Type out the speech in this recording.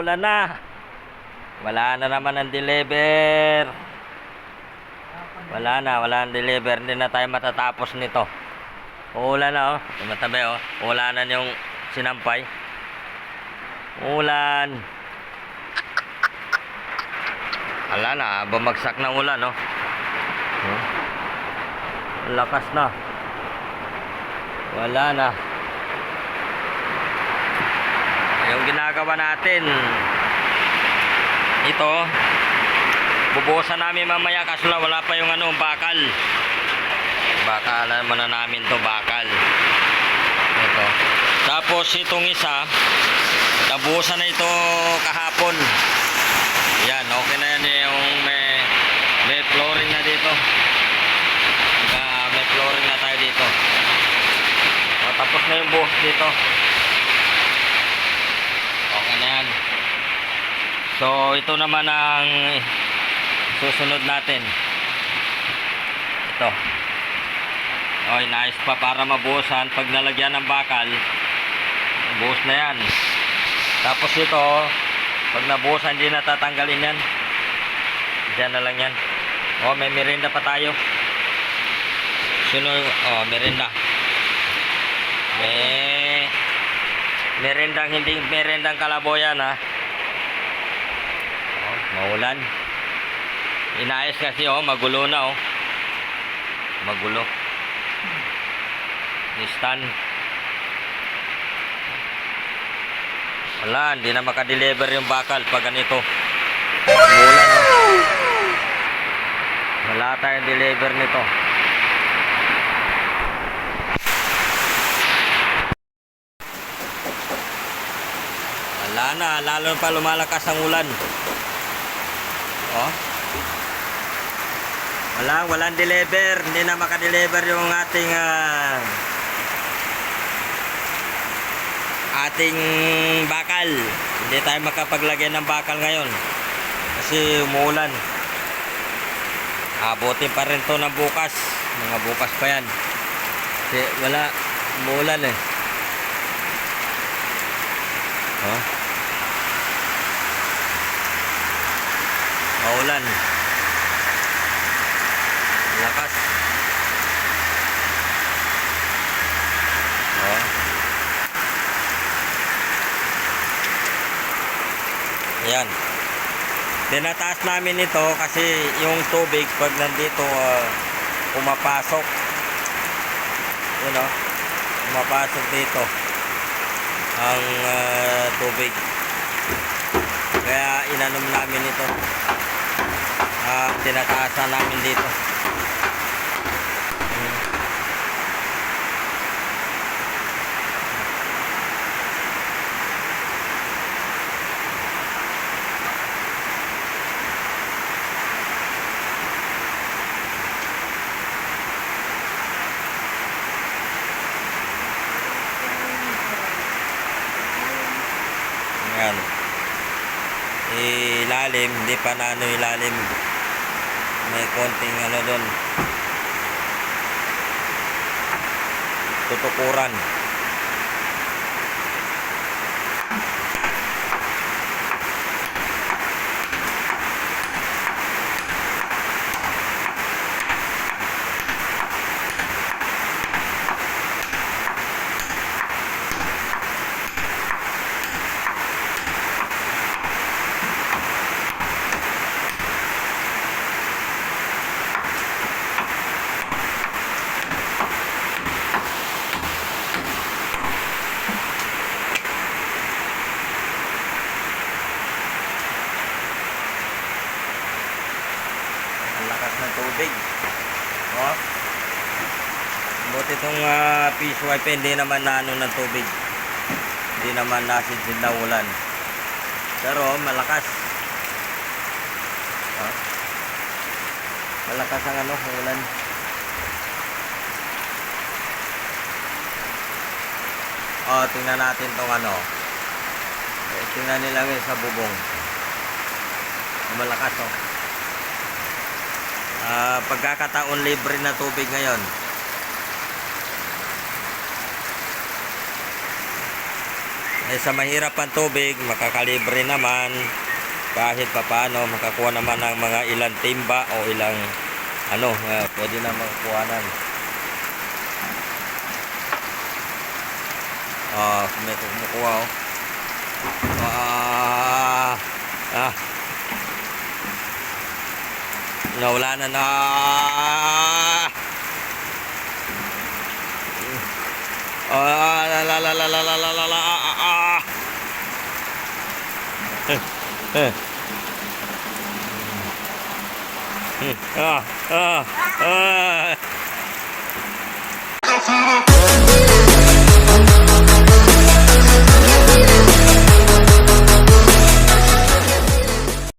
umuulan na. Wala na naman ang deliver. Wala na deliver. Hindi na tayo matatapos nito. Uulan na, oh. Matabi, oh. Ulanan yung sinampay. Ulan. Wala na, bumagsak ng ulan, oh. Lakas na. Wala na. Yung ginagawa natin, ito, bubuhusan namin mamaya kaso lang wala pa yung bakal. Bakalan muna namin to, bakal. Ito. Tapos itong isa, nabuhusan na ito kahapon. Yan, okay na yan yung may flooring na dito. May flooring na tayo dito. Tapos na yung buhos dito. Okay na yan. So ito naman ang susunod natin. Ito. O, inaayos pa para mabuhusan. Pag nalagyan ng bakal, buhos na yan. Tapos ito, pag nabuhusan, hindi natatanggalin yan. Diyan na lang yan. O, may merinda pa tayo. Sunod, o, merinda. Merendang, hindi merendang kalaboyan, ha. O, maulan. Inaayos kasi, o, magulo na, o. Magulo. Stand. Wala, hindi na makadeliver yung bakal pag ganito. Umulan, oh. Wala tayong deliver nito. Wala na, lalo pa lumalakas ang ulan. Oh. Walang deliver. Hindi na makadeliver yung ating bakal. Hindi tayo makapaglagay ng bakal ngayon kasi umuulan. Abutin pa rin to ng bukas. Mga bukas pa yan kasi wala, umuulan eh. Oh. Maulan. Lakas. Oh. Yan. Tinataas namin ito kasi yung tubig pag nandito pumapasok. Yun, oh. Pumapasok dito ang tubig. Kaya inanom namin ito. Tinataasan namin dito. Yan. Ilalim, hindi pa na ilalim. May konting doon. Tutukuran. Lakas ng tubig. Oh. Buti itong fish wipe, hindi naman ng tubig. Hindi naman nasidsid na ulan. Pero malakas. Oh. Malakas ang ulan. Oh, tingnan natin tong tingnan nila sa bubong. Malakas, oh. Pagkakataon libre na tubig ngayon. Eh, sa mahirap ang tubig, makakalibre naman. Kahit papaano, makakuha naman ng mga ilang timba o ilang pwede na magkuhanan. May kumukuha oh. Nawala na na. La la la la la la la la la. Ah.